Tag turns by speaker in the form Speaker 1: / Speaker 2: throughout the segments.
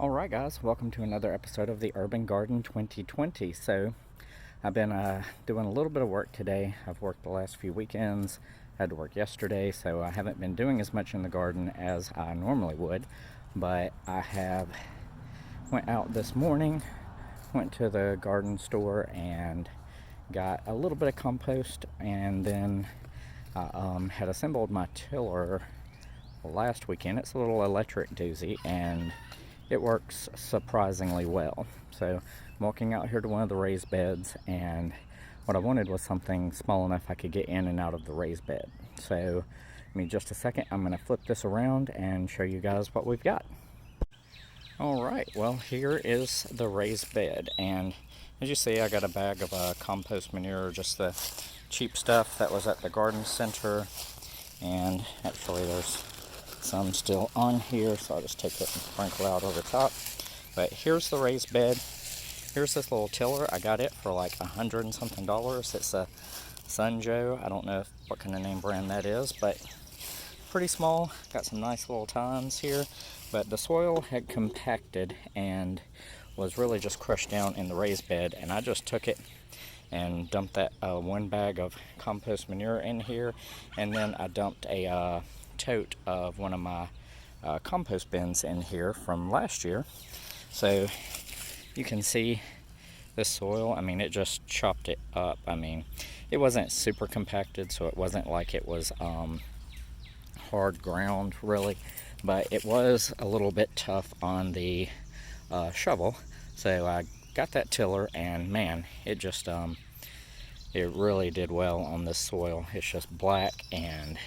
Speaker 1: Alright guys, welcome to another episode of the Urban Garden 2020. So, I've been doing a little bit of work today. I've worked the last few weekends, had to work yesterday, so I haven't been doing as much in the garden as I normally would. But I have went out this morning, went to the garden store and got a little bit of compost, and then I had assembled my tiller last weekend. It's a little electric doozy and it works surprisingly well. So I'm walking out here to one of the raised beds, and what I wanted was something small enough I could get in and out of the raised bed. So give me just a second, I'm going to flip this around and show you guys what we've got. Alright, well here is the raised bed, and as you see I got a bag of compost manure, just the cheap stuff that was at the garden center, and actually there's some still on here, so I'll just take it and sprinkle out over top. But here's the raised bed. Here's this little tiller. I got it for like $100 and something. It's a Sunjoe. I don't know what kind of name brand that is, but pretty small. Got some nice little tines here, but the soil had compacted and was really just crushed down in the raised bed, and I just took it and dumped that one bag of compost manure in here, and then I dumped a tote of one of my compost bins in here from last year. So you can see this soil, I mean, it just chopped it up. I mean, it wasn't super compacted, so it wasn't like it was hard ground really, but it was a little bit tough on the shovel. So I got that tiller, and man, it just it really did well on this soil. It's just black, and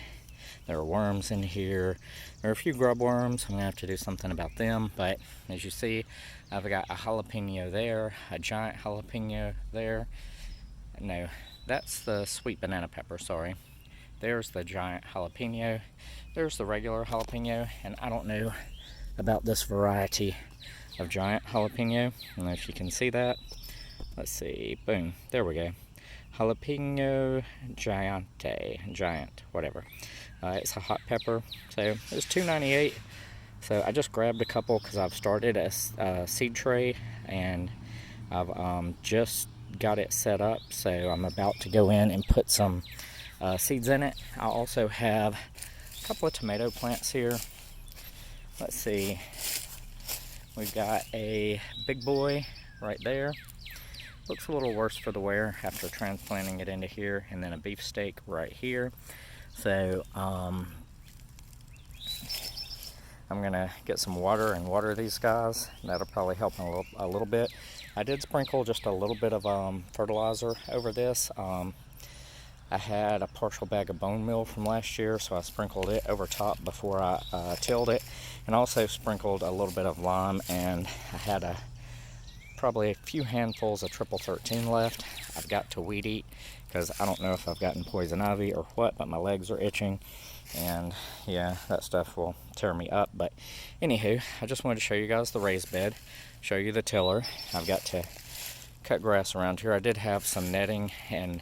Speaker 1: there are worms in here. There are a few grub worms. I'm gonna have to do something about them. But as you see, I've got a jalapeno there, a giant jalapeno there. No, that's the sweet banana pepper, sorry. There's the giant jalapeno. There's the regular jalapeno, and I don't know about this variety of giant jalapeno. I don't know if you can see that. Let's see, boom, there we go. Jalapeno giant, whatever. It's a hot pepper, so it was $2.98. So I just grabbed a couple because I've started a seed tray, and I've just got it set up, so I'm about to go in and put some seeds in it. I also have a couple of tomato plants here. Let's see, we've got a big boy right there. Looks a little worse for the wear after transplanting it into here, and then a beefsteak right here. So I'm gonna get some water and water these guys. That'll probably help a little bit. I did sprinkle just a little bit of fertilizer over this. I had a partial bag of bone meal from last year, so I sprinkled it over top before I tilled it, and also sprinkled a little bit of lime, and I had probably a few handfuls of triple 13 left. I've got to weed eat because I don't know if I've gotten poison ivy or what, but my legs are itching, and yeah, that stuff will tear me up. But anywho, I just wanted to show you guys the raised bed, show you the tiller. I've got to cut grass around here. I did have some netting and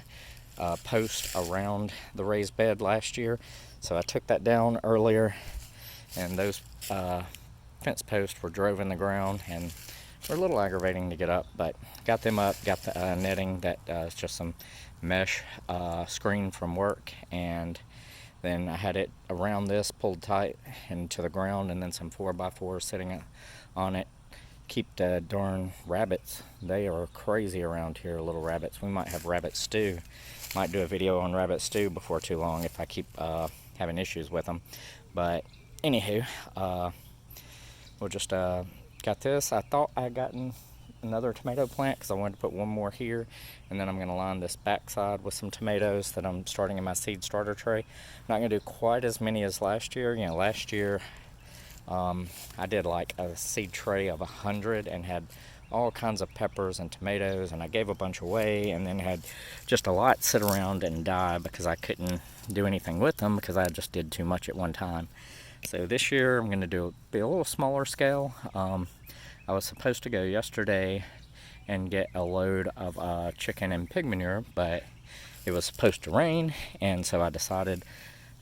Speaker 1: post around the raised bed last year, so I took that down earlier, and those fence posts were drove in the ground and were a little aggravating to get up, but got them up. Got the netting that is just some mesh screen from work, and then I had it around this pulled tight into the ground, and then some 4x4 sitting on it. Keep the darn rabbits, they are crazy around here, little rabbits. We might have rabbit stew. Might do a video on rabbit stew before too long if I keep having issues with them. But anywho, we'll just got this. I thought I had gotten another tomato plant because I wanted to put one more here, and then I'm going to line this backside with some tomatoes that I'm starting in my seed starter tray. I'm not going to do quite as many as last year. You know, last year I did like a seed tray of 100 and had all kinds of peppers and tomatoes, and I gave a bunch away, and then had just a lot sit around and die because I couldn't do anything with them because I just did too much at one time. So this year I'm going to be a little smaller scale. I was supposed to go yesterday and get a load of chicken and pig manure, but it was supposed to rain, and so I decided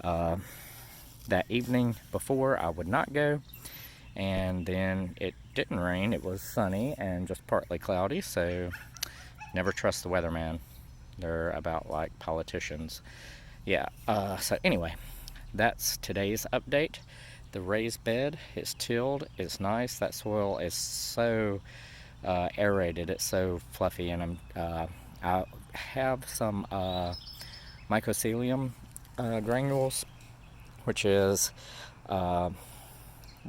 Speaker 1: that evening before I would not go, and then it didn't rain. It was sunny and just partly cloudy, so never trust the weatherman. They're about like politicians. Yeah, so anyway, that's today's update. The raised bed is tilled, it's nice. That soil is so aerated, it's so fluffy, and I have some mycelium granules, which is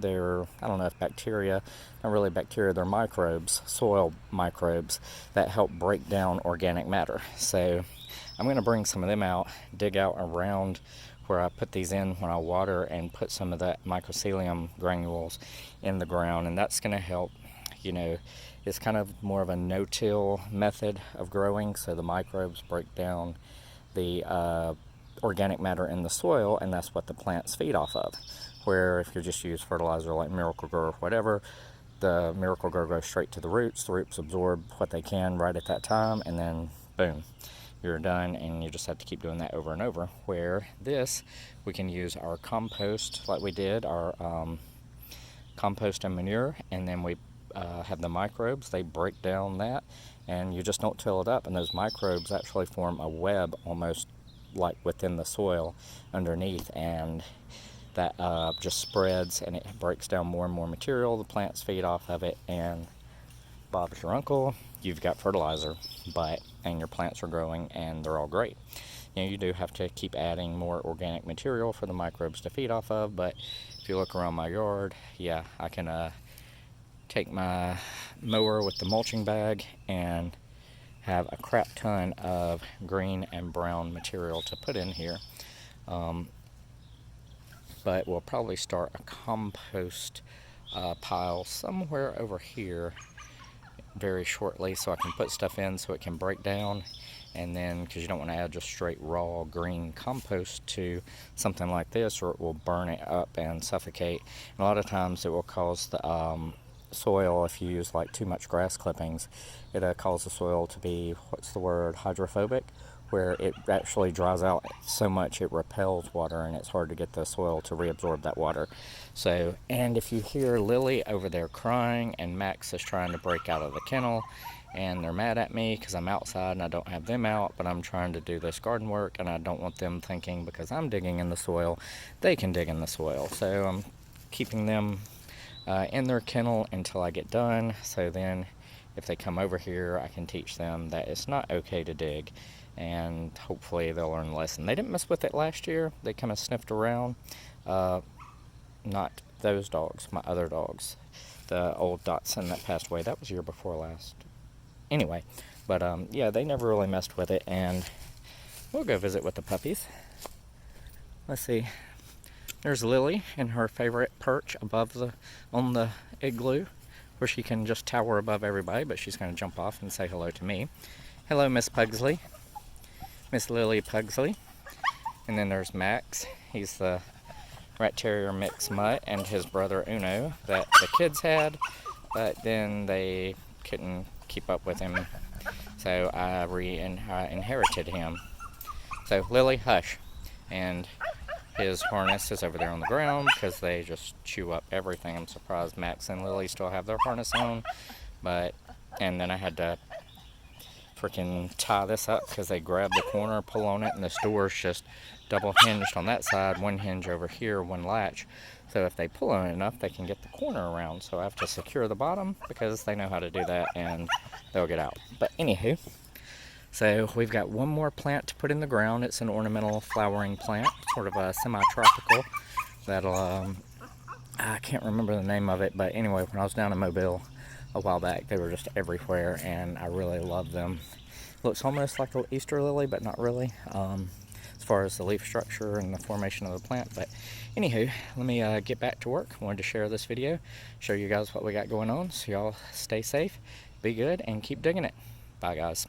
Speaker 1: they're, I don't know if bacteria, not really bacteria, they're microbes, soil microbes that help break down organic matter. So I'm going to bring some of them out, dig out around where I put these in when I water, and put some of that mycelium granules in the ground, and that's going to help. You know, it's kind of more of a no-till method of growing, so the microbes break down the organic matter in the soil, and that's what the plants feed off of. Where if you just use fertilizer like Miracle-Gro or whatever, the Miracle-Gro goes straight to the roots absorb what they can right at that time, and then boom, you're done, and you just have to keep doing that over and over. Where this, we can use our compost like we did, our compost and manure, and then we have the microbes, they break down that, and you just don't till it up, and those microbes actually form a web almost like within the soil underneath, and that just spreads, and it breaks down more and more material. The plants feed off of it, and Bob's your uncle, you've got fertilizer, and your plants are growing, and they're all great. You know, you do have to keep adding more organic material for the microbes to feed off of, but if you look around my yard, yeah, I can take my mower with the mulching bag and have a crap ton of green and brown material to put in here. But we'll probably start a compost pile somewhere over here very shortly, so I can put stuff in so it can break down. And then, because you don't want to add just straight raw green compost to something like this, or it will burn it up and suffocate. And a lot of times it will cause the soil, if you use like too much grass clippings, it causes the soil to be, what's the word, hydrophobic, where it actually dries out so much it repels water, and it's hard to get the soil to reabsorb that water. So, and if you hear Lily over there crying, and Max is trying to break out of the kennel, and they're mad at me because I'm outside and I don't have them out, but I'm trying to do this garden work, and I don't want them thinking because I'm digging in the soil, they can dig in the soil. So I'm keeping them in their kennel until I get done, so then if they come over here, I can teach them that it's not okay to dig, and hopefully they'll learn a lesson. They didn't mess with it last year. They kind of sniffed around. Not those dogs, my other dogs. The old Dachshund that passed away, that was the year before last. Anyway, but yeah, they never really messed with it, and we'll go visit with the puppies. Let's see. There's Lily in her favorite perch on the igloo, where she can just tower above everybody, but she's going to jump off and say hello to me. Hello, Miss Pugsley. Miss Lily Pugsley. And then there's Max. He's the Rat Terrier mix mutt, and his brother Uno that the kids had, but then they couldn't keep up with him, so I inherited him. So Lily, hush. And his harness is over there on the ground because they just chew up everything. I'm surprised Max and Lily still have their harness on, and then I had to freaking tie this up because they grabbed the corner, pull on it, and this door's just double hinged on that side, one hinge over here, one latch. So if they pull on it enough, they can get the corner around. So I have to secure the bottom because they know how to do that, and they'll get out. But anywho, so we've got one more plant to put in the ground. It's an ornamental flowering plant, sort of a semi-tropical. That'll, I can't remember the name of it, but anyway, when I was down in Mobile a while back, they were just everywhere, and I really love them. Looks almost like an Easter lily, but not really, as far as the leaf structure and the formation of the plant. But anywho, let me get back to work. I wanted to share this video, show you guys what we got going on, so y'all stay safe, be good, and keep digging it. Bye, guys.